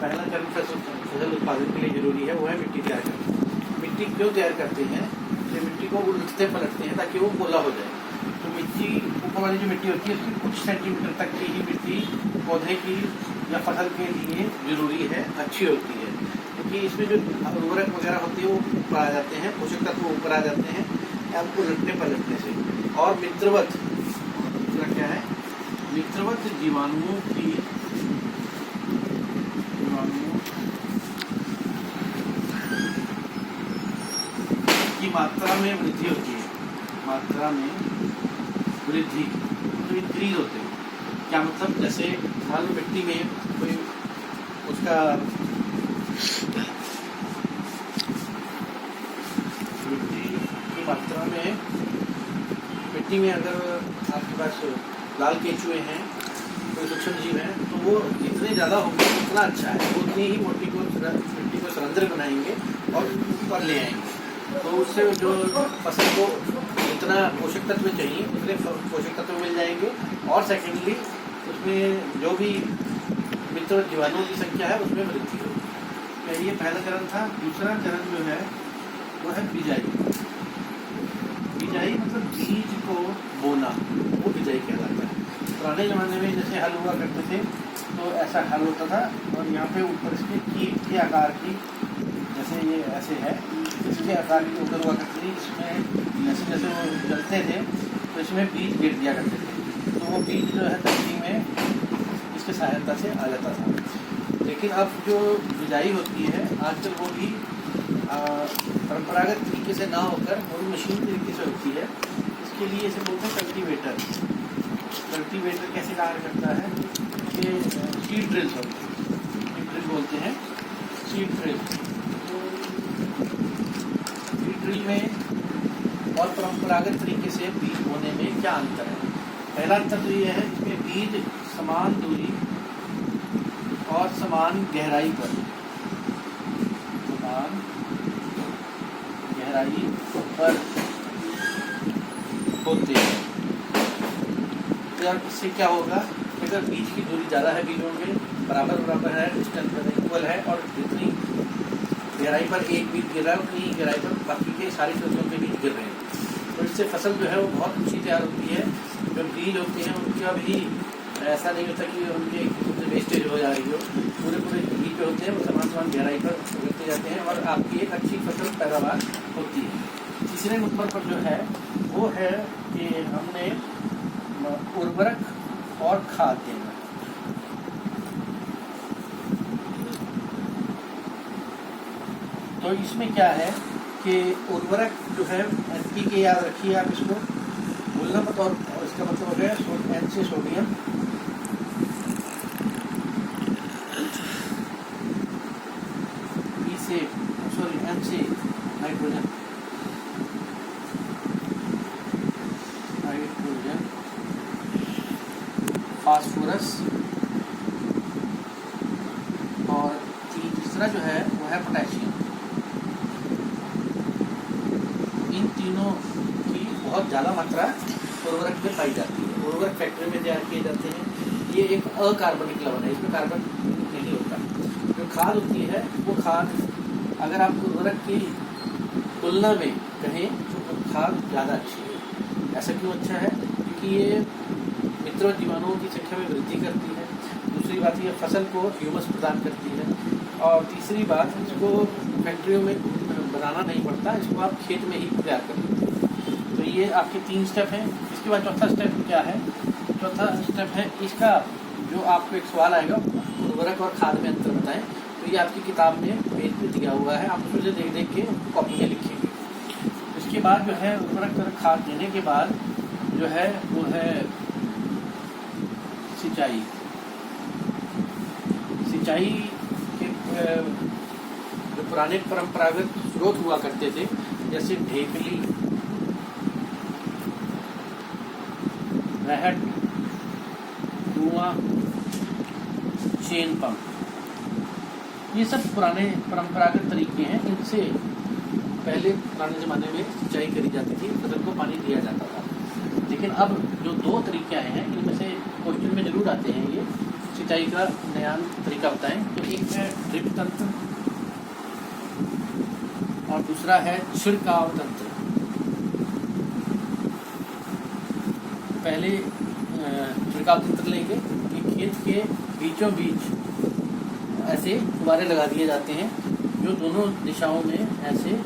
पहला चरण फसल उत्पादन के लिए जरूरी है वो है मिट्टी तैयार करना। मिट्टी क्यों तैयार करते हैं? कि मिट्टी को उलटते पलटते हैं ताकि वो पोला हो जाए। तो मिट्टी ऊपर वाली जो मिट्टी होती है उसकी कुछ सेंटीमीटर तक की ही मिट्टी पौधे की या फसल के लिए जरूरी है, अच्छी होती है, क्योंकि इसमें जो उर्वरक वगैरह होती है वो ऊपर आ जाते हैं, पोषक तत्व ऊपर आ जाते हैं आपको उलटने पलटने से। और मित्रवत क्या है? मित्रवत जीवाणुओं की मात्रा में वृद्धि होती है। मात्रा में वृद्धि तो इंक्रीज होते हैं। क्या मतलब? जैसे मान लो मिट्टी में कोई उसका मिट्टी की मात्रा में, मिट्टी में अगर आपके पास लाल केंचुए हैं, कोई सूक्ष्म जीव हैं, तो वो जितने ज़्यादा होंगे उतना अच्छा है, उतनी ही मिट्टी को सरंध्र बनाएंगे और ऊपर ले आएंगे। तो उससे जो फसल को जितना पोषक तत्व चाहिए उतने पोषक तत्व मिल जाएंगे। और सेकेंडली उसमें जो भी मित्र जीवाणुओं की संख्या है उसमें वृद्धि होगी। ये पहला चरण था। दूसरा चरण जो है वो है बिजाई। बिजाई मतलब बीज को बोना, वो बिजाई कहलाता है। पुराने ज़माने में जैसे हल हुआ करते थे तो ऐसा हल होता था और यहाँ पे ऊपर इसके कीट के आकार की, जैसे ये ऐसे है, इसके आकार की ऊपर हुआ करती थी। इसमें जैसे जैसे वो जलते थे तो इसमें बीज गिर दिया करते थे, तो वो बीज जो है धरती में इसके सहायता से आ जाता था। लेकिन अब जो बिजाई होती है आजकल वो भी परंपरागत तरीके से ना होकर वो मशीन तरीके से होती है। इसके लिए इसे बोलते हैं कल्टीवेटर। कल्टीवेटर कैसे कार्य करता है कि सीड ड्रिल्स होते हैं, सीड ड्रिल बोलते हैं, सीड ड्रिल। सीड ड्रिल में और परंपरागत तरीके से बीज बोने में क्या अंतर है? पहला अंतर तो ये है इसमें बीज समान दूरी और समान गहराई पर, समान गहराई पर होते हैं। तो यार इससे क्या होगा? अगर बीज की दूरी ज़्यादा है, बीजों में बराबर है, डिस्टेंस पर इक्वल है, और जितनी गहराई पर एक बीज गिर रहा है उतनी ही गहराई पर बाकी के सारे सब्जियों के बीज गिर रहे हैं। तो इससे फसल जो है वो बहुत अच्छी तैयार होती है। जो बीज होते हैं उनका भी ऐसा नहीं होता कि उनके वेस्टेज हो जा रही हो, पूरे बीज जो होते हैं वो समान गहराई पर उगते जाते हैं और आपकी एक अच्छी फसल पैदावार होती है। तीसरे नंबर पर जो है वो है कि हमने उर्वरक और खाद देना। तो इसमें क्या है कि उर्वरक जो है NPK, याद रखिए आप इसको बोलना मत, और इसका मतलब हो गया N से सोडियम, N से नाइट्रोजन, फास्फोरस, और तीसरा जो है वो है पोटेशियम। इन तीनों की बहुत ज़्यादा मात्रा उर्वरक में पाई जाती है। उर्वरक फैक्ट्री में तैयार किए जाते हैं। ये एक अकार्बनिक लवण है, इसमें कार्बन नहीं होता। जो खाद होती है वो खाद, अगर आप उर्वरक की तुलना में कहें तो खाद ज़्यादा अच्छी है। ऐसा क्यों अच्छा है? क्योंकि ये मित्र जीवाणुओं की संख्या में वृद्धि करती है। दूसरी बात ये फसल को ह्यूमस प्रदान करती है। और तीसरी बात, इसको फैक्ट्रियों में बनाना नहीं पड़ता, इसको आप खेत में ही तैयार कर लेते हैं। तो ये आपके 3 स्टेप हैं। इसके बाद चौथा स्टेप क्या है? चौथा स्टेप है इसका, जो आपको एक सवाल आएगा उर्वरक और खाद में अंतर बताएं। तो ये आपकी किताब में पेज पे दिया हुआ है, आप उसमें देख देख के कॉपी में लिखेंगे। इसके बाद जो है उर्वरक और खाद देने के बाद जो है वो है सिंचाई। सिंचाई के जो पुराने परंपरागत स्रोत हुआ करते थे, जैसे ढेकली, रहट, कुआं, चेन पंप, ये सब पुराने परंपरागत तरीके हैं। इनसे पहले पुराने ज़माने में सिंचाई करी जाती थी, फसल को पानी दिया जाता था। लेकिन अब जो 2 तरीके आए हैं, इनमें से क्वेश्चन में जरूर आते हैं ये सिंचाई का नया तरीका बताएं। तो एक है ड्रिप तंत्र और दूसरा है छिड़काव तंत्र। पहले छिड़काव तंत्र लेंगे कि खेत के बीचों बीच ऐसे फुव्वारे लगा दिए जाते हैं जो दोनों दिशाओं में ऐसे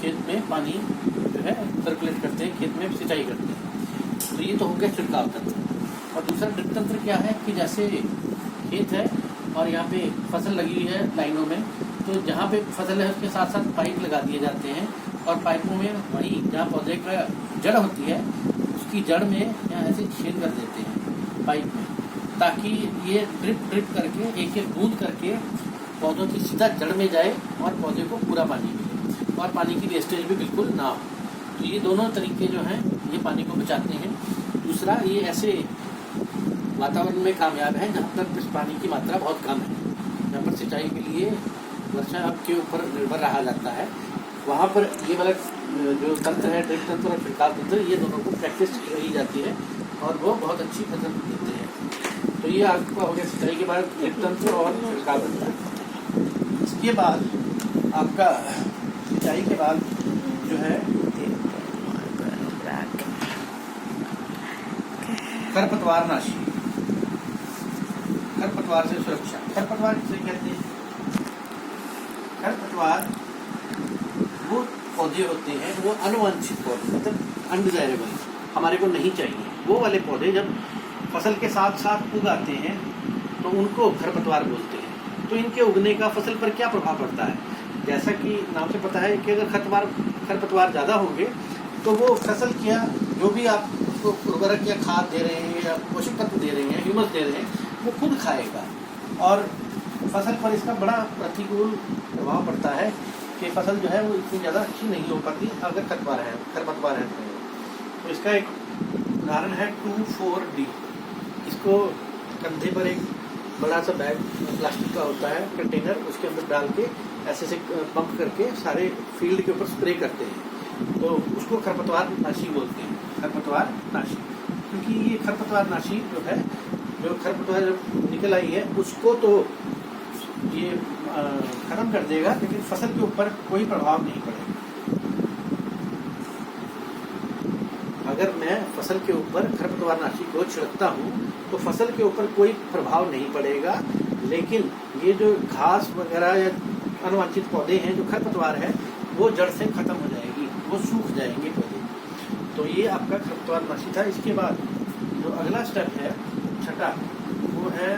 खेत में पानी जो है सर्कुलेट करते हैं, खेत में सिंचाई करते हैं। तो ये तो हो गया छिड़काव तंत्र। और दूसरा ड्रिप तंत्र क्या है कि जैसे खेत है और यहाँ पे फसल लगी हुई है लाइनों में, तो जहाँ पे फसल है उसके साथ साथ पाइप लगा दिए जाते हैं और पाइपों में वहीं जहाँ पौधे का जड़ होती है उसकी जड़ में यहाँ ऐसे छेद कर देते हैं पाइप में, ताकि ये ड्रिप करके एक एक बूंद करके पौधों की सीधा जड़ में जाए और पौधे को पूरा पानी मिले और पानी की वेस्टेज भी बिल्कुल ना हो। तो ये दोनों तरीके जो हैं ये पानी को बचाते हैं। दूसरा, ये ऐसे वातावरण में कामयाब है जहाँ पर पानी की मात्रा बहुत कम है, जहाँ पर सिंचाई के लिए वर्षा के ऊपर निर्भर रहा जाता है, वहाँ पर ये वाला जो तंत्र है ड्रिप तंत्र और छिड़काव तंत्र, ये दोनों को प्रैक्टिस की जाती है और वो बहुत अच्छी फसल देते हैं। तो ये आपका हो गया सिंचाई के बाद ड्रिप तंत्र और छिड़काव तंत्र। इसके बाद आपका सिंचाई के बाद जो है खरपतवार नाशी, खरपतवार से सुरक्षा। खरपतवार किसे कहते हैं? खरपतवार वो पौधे होते हैं, वो अनुवांछित पौधे, मतलब अनडिजायरेबल, हमारे को नहीं चाहिए, वो वाले पौधे जब फसल के साथ साथ उगाते हैं तो उनको खरपतवार बोलते हैं। तो इनके उगने का फसल पर क्या प्रभाव पड़ता है? जैसा कि नाम से पता है कि अगर खरपतवार ज़्यादा होंगे तो वो फसल क्या, जो भी आप उसको उर्वरक या खाद दे रहे हैं या पोषक तत्व दे रहे हैं, ह्यूमस दे रहे हैं, वो खुद खाएगा और फसल पर इसका बड़ा प्रतिकूल प्रभाव पड़ता है कि फसल जो है वो इतनी ज़्यादा अच्छी नहीं हो पाती अगर खरपतवार है। तो इसका एक उदाहरण है 2,4-D। इसको कंधे पर एक बड़ा सा बैग प्लास्टिक का होता है कंटेनर, उसके अंदर डाल के ऐसे से पंप करके सारे फील्ड के ऊपर स्प्रे करते हैं, तो उसको खरपतवार नाशी बोलते हैं, खरपतवार नाशी। क्योंकि ये खरपतवार नाशी जो है, जो खरपतवार जब निकल आई है उसको तो ये खत्म कर देगा, लेकिन फसल के ऊपर कोई प्रभाव नहीं पड़ेगा। अगर मैं फसल के ऊपर खरपतवार नाशी को छिड़कता हूँ तो फसल के ऊपर कोई प्रभाव नहीं पड़ेगा, लेकिन ये जो घास वगैरह या अनुवांछित पौधे हैं, जो खरपतवार है, वो जड़ से खत्म हो जाएगी, वो सूख जाएंगे पौधे। तो ये आपका खरपतवार नाशी था। इसके बाद जो अगला स्टेप है छठा, वो है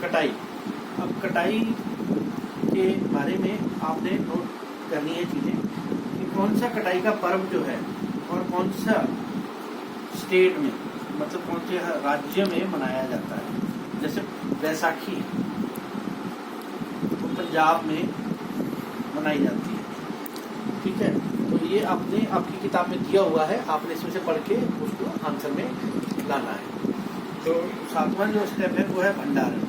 कटाई। अब कटाई के बारे में आपने नोट करनी है चीज़ें कि कौन सा कटाई का पर्व जो है और कौन सा स्टेट में, मतलब कौन से राज्य में मनाया जाता है। जैसे बैसाखी तो पंजाब में मनाई जाती है, ठीक है। तो ये आपने आपकी किताब में दिया हुआ है, आपने इसमें से पढ़ के उसको आंसर में लाना है। तो सातवां जो स्टेप है वो है भंडारण।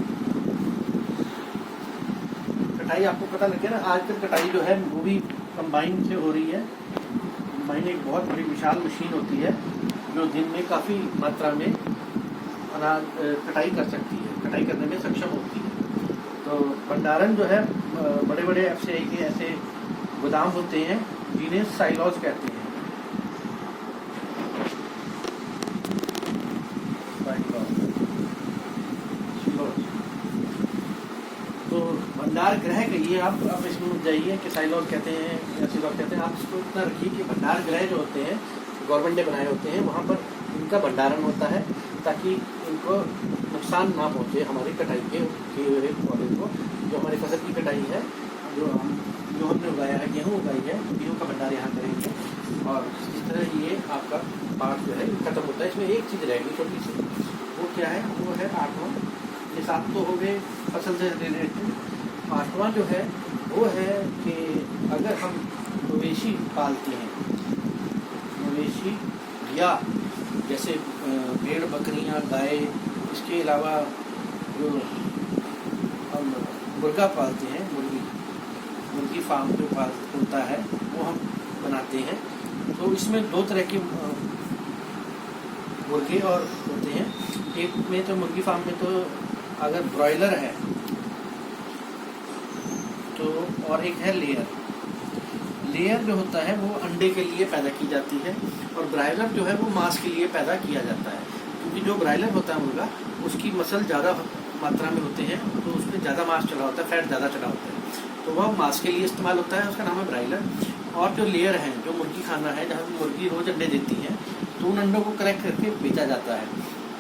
कटाई आपको पता लगे ना, आजकल कटाई जो है वो भी कंबाइन से हो रही है। कंबाइन एक बहुत बड़ी विशाल मशीन होती है जो दिन में काफ़ी मात्रा में अनाज कटाई कर सकती है, कटाई करने में सक्षम होती है। तो भंडारण जो है, बड़े बड़े एफसीआई के ऐसे गोदाम होते हैं जिन्हें साइलॉज कहते हैं। तो भंडार गृह कहिए आप इसमें मुझ जाइए कि साइलॉज कहते हैं या सिलॉज कहते हैं। आप इसको इतना रखिए कि भंडार गृह जो होते हैं गवर्नमेंट ने बनाए होते हैं, वहाँ पर इनका भंडारण होता है ताकि इनको नुकसान ना पहुँचे हमारी कटाई के हुए पौधे को। जो हमारी फसल की कटाई है, जो हमने उगाया है, गेहूँ उगाई है, गेहूँ का भंडार यहाँ करेंगे। और इस तरह ये आपका पार्ट जो है खत्म होता है। इसमें एक चीज़ रहेगी छोटी सी, वो क्या है, वो है 8वां। ये 7 तो हो गए फसल से रिलेटेड। 8वां जो है वो है कि अगर हम मवेशी पालते हैं, मवेशी या जैसे भेड़, बकरियां, गाय, इसके अलावा जो हम मुर्गा पालते हैं, मुर्गी फार्म जो होता है वो हम बनाते हैं। तो इसमें 2 तरह के मुर्गे और होते हैं। एक में तो मुर्गी फार्म में तो अगर ब्रॉयलर है तो, और एक है लेयर। लेयर जो होता है वो अंडे के लिए पैदा की जाती है और ब्रॉयलर जो है वो मांस के लिए पैदा किया जाता है। क्योंकि जो ब्रॉयलर होता है मुर्गा, उसकी मसल ज़्यादा मात्रा में होते हैं, तो उसमें ज़्यादा मांस चढ़ा होता है, फैट ज़्यादा चढ़ा होता है, तो वह मांस के लिए इस्तेमाल होता है, उसका नाम है ब्रॉयलर। और जो लेयर है, जो मुर्गी खाना है, जहाँ मुर्गी रोज़ अंडे देती है, तो उन अंडों को कलेक्ट करके बेचा जाता है।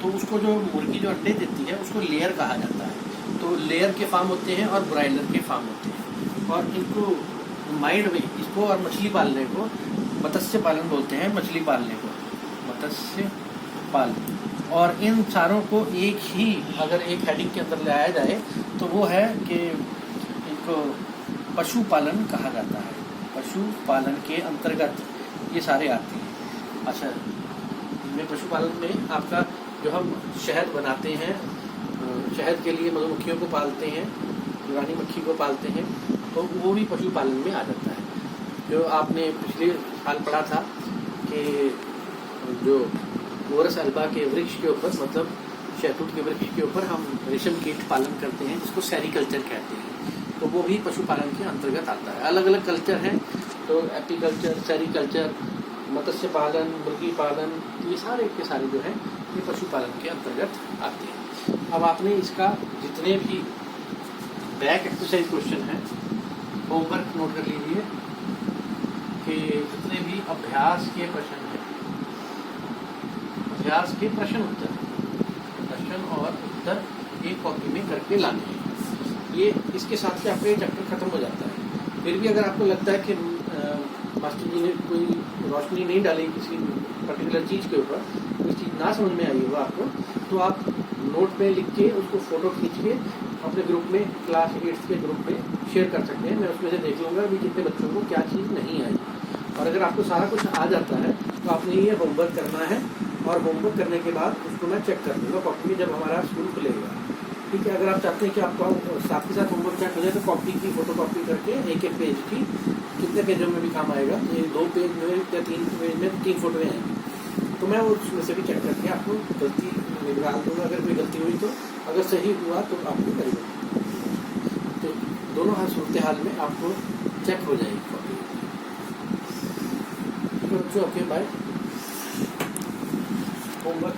तो उसको जो मुर्गी जो अंडे देती है उसको लेयर कहा जाता है। तो लेयर के फार्म होते हैं और ब्रॉयलर के फार्म होते हैं। और इनको माइंड में, इसको और मछली पालने को मत्स्य पालन बोलते हैं, मछली पालने को मत्स्य पालन। और इन चारों को एक ही अगर एक हेडिंग के अंदर लाया जाए तो वो है कि इनको पशुपालन कहा जाता है। पशुपालन के अंतर्गत ये सारे आते हैं। अच्छा, इनमें पशुपालन में आपका जो हम शहद बनाते हैं, शहद के लिए मधुमक्खियों को पालते हैं, रानी मक्खी को पालते हैं, तो वो भी पशुपालन में आ जाता है। जो आपने पिछले साल पढ़ा था कि जो मोरस अल्बा के वृक्ष के ऊपर, मतलब शहतूत के वृक्ष के ऊपर हम रेशम कीट पालन करते हैं, जिसको सेरीकल्चर कहते हैं, तो वो भी पशुपालन के अंतर्गत आता है। अलग अलग कल्चर हैं, तो एपीकल्चर, सेरीकल्चर, मत्स्य पालन, मुर्गी पालन, ये सारे के सारे जो हैं ये पशुपालन के अंतर्गत आते हैं। अब आपने इसका जितने भी बैक एक्सरसाइज क्वेश्चन हैं, होमवर्क नोट कर लीजिए कि जितने भी अभ्यास के प्रश्न हैं, अभ्यास के प्रश्न और उत्तर एक कॉपी में करके लाने हैं। ये इसके साथ ही आपका ये चैप्टर खत्म हो जाता है। फिर भी अगर आपको लगता है कि मास्टर जी ने कोई रोशनी नहीं डाली किसी पर्टिकुलर चीज़ के ऊपर, कोई चीज़ ना समझ में आई हो आपको, तो आप नोट में लिख के उसको फ़ोटो खींच के अपने ग्रुप में, क्लास 8 के ग्रुप में शेयर कर सकते हैं। मैं उसमें से देख लूँगा कि कितने बच्चों को क्या चीज़ नहीं आई। और अगर आपको सारा कुछ आ जाता है तो आपने ये होमवर्क करना है, और होमवर्क करने के बाद उसको मैं चेक कर दूँगा कॉपी में जब हमारा स्कूल खुलेगा। ठीक है, अगर आप चाहते हैं कि आपका साथ के साथ होमवर्क चेक हो जाए तो कॉपी की फ़ोटो कॉपी करके एक एक पेज की, कितने पेजों में भी काम आएगा, ये 2 पेज में या 3 पेज में 3 फोटोएँ आएंगी, तो मैं उसमें से भी चेक करके आपको गलती निकाल दूँगा। अगर कोई गलती हुई तो, अगर सही हुआ तो आपको करेगा। तो दोनों हर सूरत हाल में आपको चेक हो जाएगी कॉपी। तो बच्चों, ओके, बाय। होमवर्क